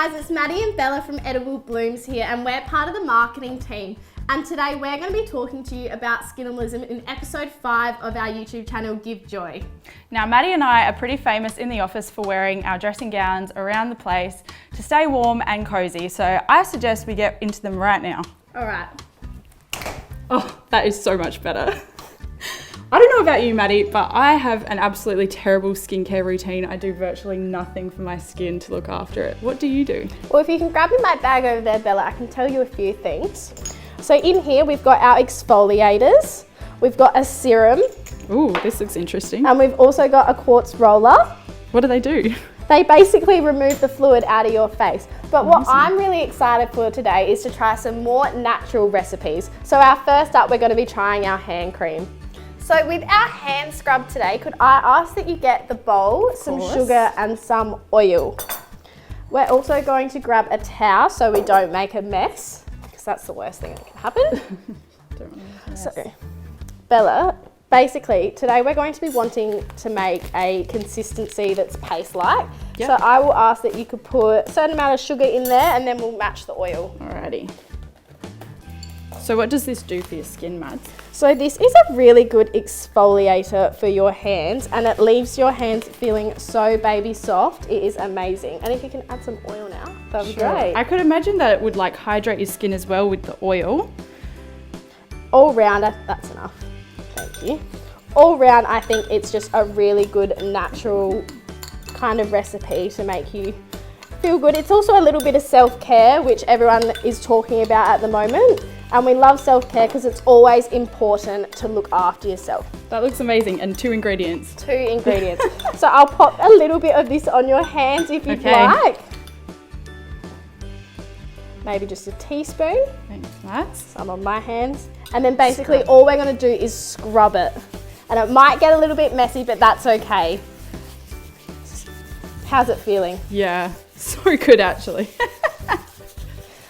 guys, it's Maddie and Bella from Edible Blooms here, and we're part of the marketing team. And today we're going to be talking to you about Skinimalism in episode 5 of our YouTube channel, Give Joy. Now, Maddie and I are pretty famous in the office for wearing our dressing gowns around the place to stay warm and cozy. So I suggest we get into them right now. All right. Oh, that is so much better. I don't know about you, Maddie, but I have an absolutely terrible skincare routine. I do virtually nothing for my skin to look after it. What do you do? Well, if you can grab me my bag over there, Bella, I can tell you a few things. So in here, we've got our exfoliators. We've got a serum. Ooh, this looks interesting. And we've also got a quartz roller. What do they do? They basically remove the fluid out of your face. But what I'm really excited for today is to try some more natural recipes. So our first up, we're going to be trying our hand cream. So with our hand scrub today, could I ask that you get the bowl, some sugar and some oil. We're also going to grab a towel so we don't make a mess, because that's the worst thing that can happen. So, Bella, basically today we're going to be wanting to make a consistency that's paste-like. Yep. So I will ask that you could put a certain amount of sugar in there and then we'll match the oil. Alrighty. So what does this do for your skin, Mads? So this is a really good exfoliator for your hands and it leaves your hands feeling so baby soft. It is amazing. And if you can add some oil now, that would be great. I could imagine that it would like hydrate your skin as well with the oil. All round, that's enough. Thank you. All round, I think it's just a really good natural kind of recipe to make you feel good. It's also a little bit of self-care, which everyone is talking about at the moment. And we love self-care because it's always important to look after yourself. That looks amazing. And 2 ingredients. 2 ingredients. So I'll pop a little bit of this on your hands if you'd like. Maybe just a teaspoon. Thanks, Mads. Some on my hands. And then basically all we're going to do is scrub it. And it might get a little bit messy, but that's okay. How's it feeling? Yeah, so good actually.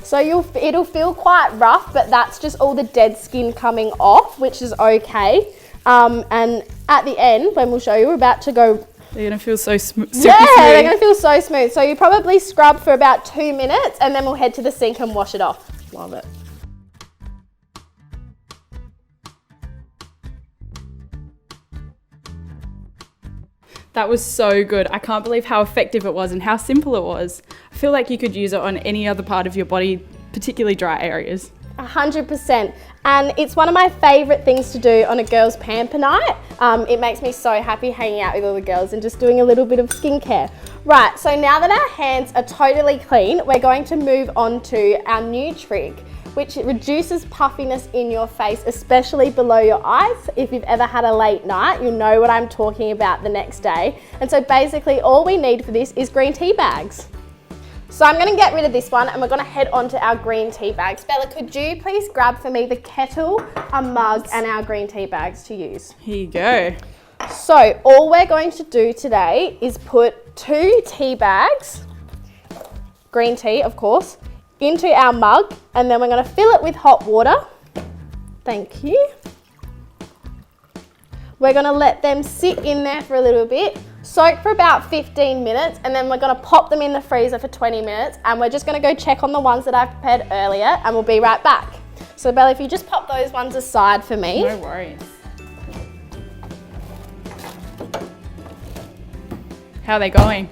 So it'll feel quite rough, but that's just all the dead skin coming off, which is okay. And at the end, when we'll show you, we're about to go. They're gonna feel so smooth. Yeah, they're gonna feel so smooth. So you probably scrub for about 2 minutes and then we'll head to the sink and wash it off. Love it. That was so good. I can't believe how effective it was and how simple it was. I feel like you could use it on any other part of your body, particularly dry areas. 100%. And it's one of my favourite things to do on a girls' pamper night. It makes me so happy hanging out with all the girls and just doing a little bit of skincare. Right, so now that our hands are totally clean, we're going to move on to our new trick, which reduces puffiness in your face, especially below your eyes. If you've ever had a late night, you'll know what I'm talking about the next day. And so basically all we need for this is green tea bags. So I'm gonna get rid of this one and we're gonna head on to our green tea bags. Bella, could you please grab for me the kettle, a mug, and our green tea bags to use? Here you go. So all we're going to do today is put 2 tea bags, green tea of course, into our mug, and then we're going to fill it with hot water. Thank you. We're going to let them sit in there for a little bit, soak for about 15 minutes, and then we're going to pop them in the freezer for 20 minutes, and we're just going to go check on the ones that I've prepared earlier, and we'll be right back. So Bella, if you just pop those ones aside for me. No worries. How are they going?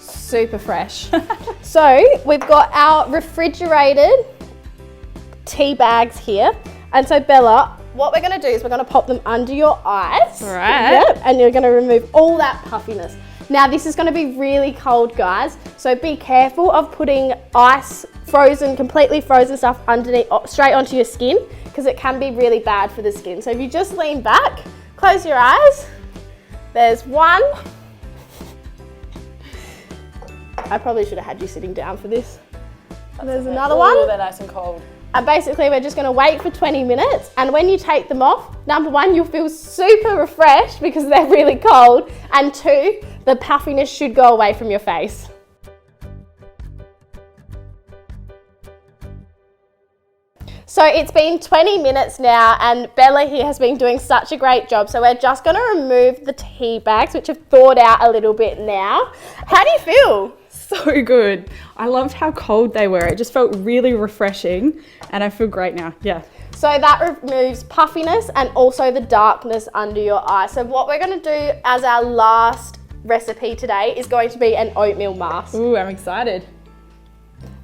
Super fresh. So we've got our refrigerated tea bags here. And so Bella, what we're gonna do is we're gonna pop them under your eyes. All right. Yep, and you're gonna remove all that puffiness. Now this is gonna be really cold, guys. So be careful of putting ice, completely frozen stuff underneath, straight onto your skin, because it can be really bad for the skin. So if you just lean back, close your eyes. There's one. I probably should have had you sitting down for this. There's another one. Oh, they're nice and cold. And basically we're just gonna wait for 20 minutes, and when you take them off, number 1, you'll feel super refreshed because they're really cold, and 2, the puffiness should go away from your face. So it's been 20 minutes now and Bella here has been doing such a great job. So we're just gonna remove the tea bags, which have thawed out a little bit now. How do you feel? So so good. I loved how cold they were. It just felt really refreshing and I feel great now. Yeah. So that removes puffiness and also the darkness under your eye. So what we're going to do as our last recipe today is going to be an oatmeal mask. Ooh, I'm excited.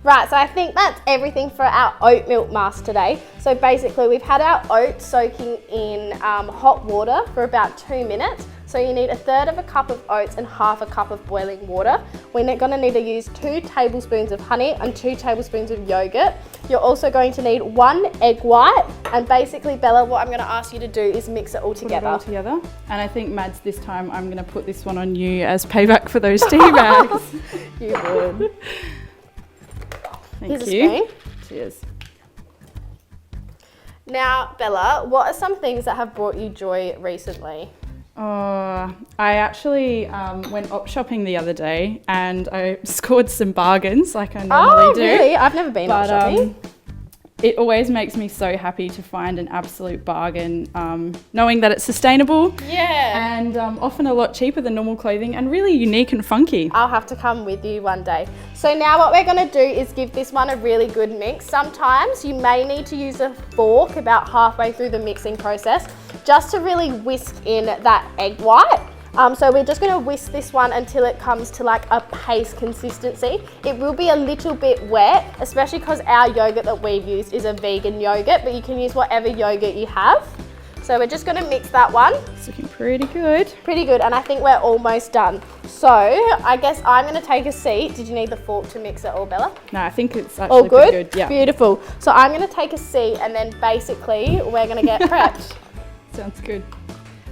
Right, so I think that's everything for our oat milk mask today. So basically we've had our oats soaking in hot water for about 2 minutes. So you need 1/3 cup of oats and 1/2 cup of boiling water. We're going to need to use 2 tablespoons of honey and 2 tablespoons of yogurt. You're also going to need 1 egg white. And basically, Bella, what I'm going to ask you to do is mix it all together. Put it all together. And I think, Mads, this time I'm going to put this one on you as payback for those tea bags. You would. Thank Here's you. A spoon. Cheers. Now, Bella, what are some things that have brought you joy recently? I actually went op shopping the other day and I scored some bargains like I normally do. Oh, really? I've never been op shopping. It always makes me so happy to find an absolute bargain, knowing that it's sustainable. Yeah. And often a lot cheaper than normal clothing and really unique and funky. I'll have to come with you one day. So now what we're going to do is give this one a really good mix. Sometimes you may need to use a fork about halfway through the mixing process just to really whisk in that egg white. So we're just going to whisk this one until it comes to like a paste consistency. It will be a little bit wet, especially because our yogurt that we've used is a vegan yogurt, but you can use whatever yogurt you have. So we're just going to mix that one. It's looking pretty good. Pretty good, and I think we're almost done. So I guess I'm going to take a seat. Did you need the fork to mix it all, Bella? No, I think it's actually all good? pretty good. Yeah. Beautiful. So I'm going to take a seat and then basically we're going to get prepped. Sounds good.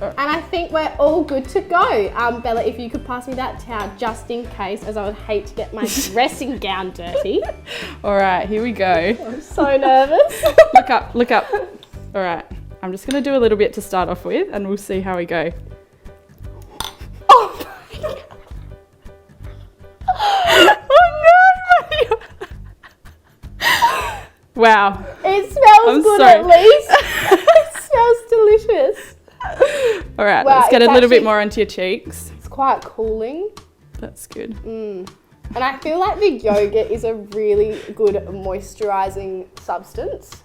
And I think we're all good to go. Bella, if you could pass me that towel just in case, as I would hate to get my dressing gown dirty. All right, here we go. I'm so nervous. Look up, look up. All right, I'm just gonna do a little bit to start off with and we'll see how we go. Oh my God. Oh no! Wow. It smells good at least. It smells delicious. All right, Wow, let's get a little actually bit more onto your cheeks. It's quite cooling. That's good. And I feel like the yogurt is a really good moisturising substance.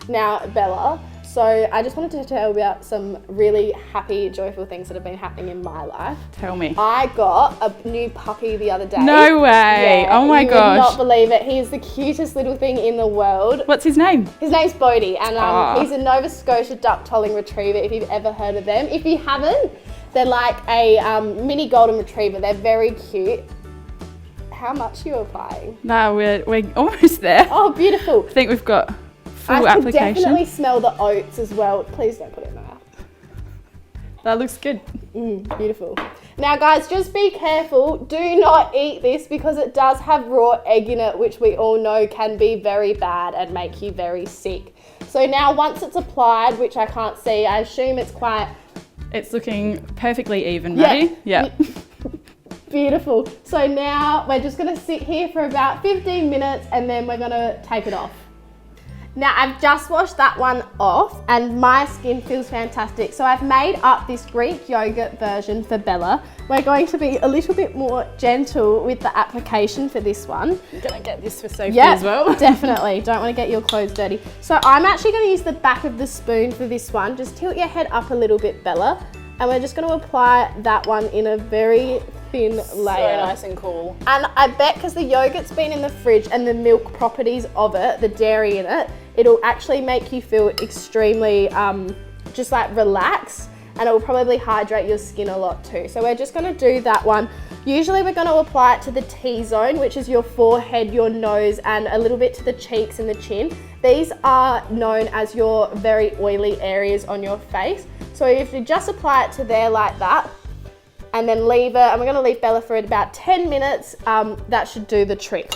Now, Bella, so I just wanted to tell you about some really happy, joyful things that have been happening in my life. Tell me. I got a new puppy the other day. No way. Yeah, oh my you gosh. would not believe it. He is the cutest little thing in the world. What's his name? His name's Bodhi, and he's a Nova Scotia duck tolling retriever, if you've ever heard of them. If you haven't, they're like a mini golden retriever. They're very cute. How much are you applying? No, we're almost there. Oh, beautiful. I think we've got full I can application. definitely smell the oats as well. Please don't put it in my mouth. That looks good. Beautiful. Now guys, just be careful. Do not eat this because it does have raw egg in it, which we all know can be very bad and make you very sick. So now once it's applied, which I can't see, I assume it's quite... It's looking perfectly even, Maddie. Yeah. Beautiful. So now we're just going to sit here for about 15 minutes and then we're going to take it off. Now I've just washed that one off and my skin feels fantastic. So I've made up this Greek yogurt version for Bella. We're going to be a little bit more gentle with the application for this one. I'm going to get this for Sophie as well. Definitely. Don't want to get your clothes dirty. So I'm actually going to use the back of the spoon for this one. Just tilt your head up a little bit, Bella. And we're just going to apply that one in a very thin layer. So nice and cool. And I bet because the yogurt's been in the fridge and the milk properties of it, the dairy in it, it'll actually make you feel extremely just like relaxed, and it will probably hydrate your skin a lot too. So we're just going to do that one. Usually we're going to apply it to the T-zone, which is your forehead, your nose, and a little bit to the cheeks and the chin. These are known as your very oily areas on your face. So if you just apply it to there like that, and then leave it, and we're going to leave Bella for about 10 minutes, that should do the trick.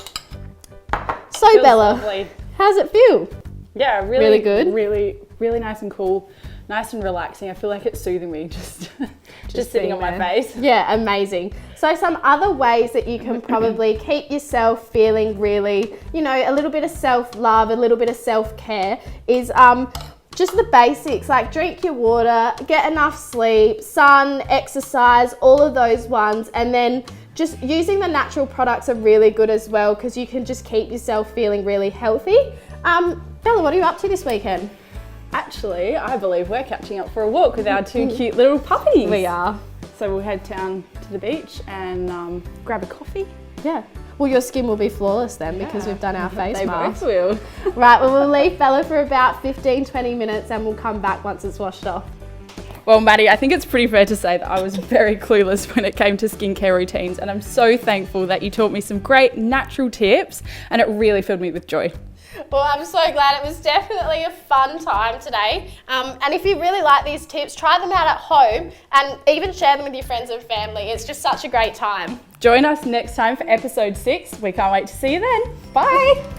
So Feels Bella, lovely. How's it feel? Yeah, Really good? Really nice and cool. Nice and relaxing. I feel like it's soothing me just sitting on my face. Yeah, amazing. So some other ways that you can probably keep yourself feeling really, a little bit of self-love, a little bit of self-care is just the basics, like drink your water, get enough sleep, sun, exercise, all of those ones. And then just using the natural products are really good as well because you can just keep yourself feeling really healthy. Bella, what are you up to this weekend? Actually, I believe we're catching up for a walk with our two cute little puppies. We are. So we'll head down to the beach and grab a coffee. Yeah. Well, your skin will be flawless then because we've done our face mask. They both will. Right, well, we'll leave Bella for about 15-20 minutes and we'll come back once it's washed off. Well, Maddie, I think it's pretty fair to say that I was very clueless when it came to skincare routines, and I'm so thankful that you taught me some great natural tips, and it really filled me with joy. Well, I'm so glad. It was definitely a fun time today. And if you really like these tips, try them out at home and even share them with your friends and family. It's just such a great time. Join us next time for episode 6. We can't wait to see you then. Bye.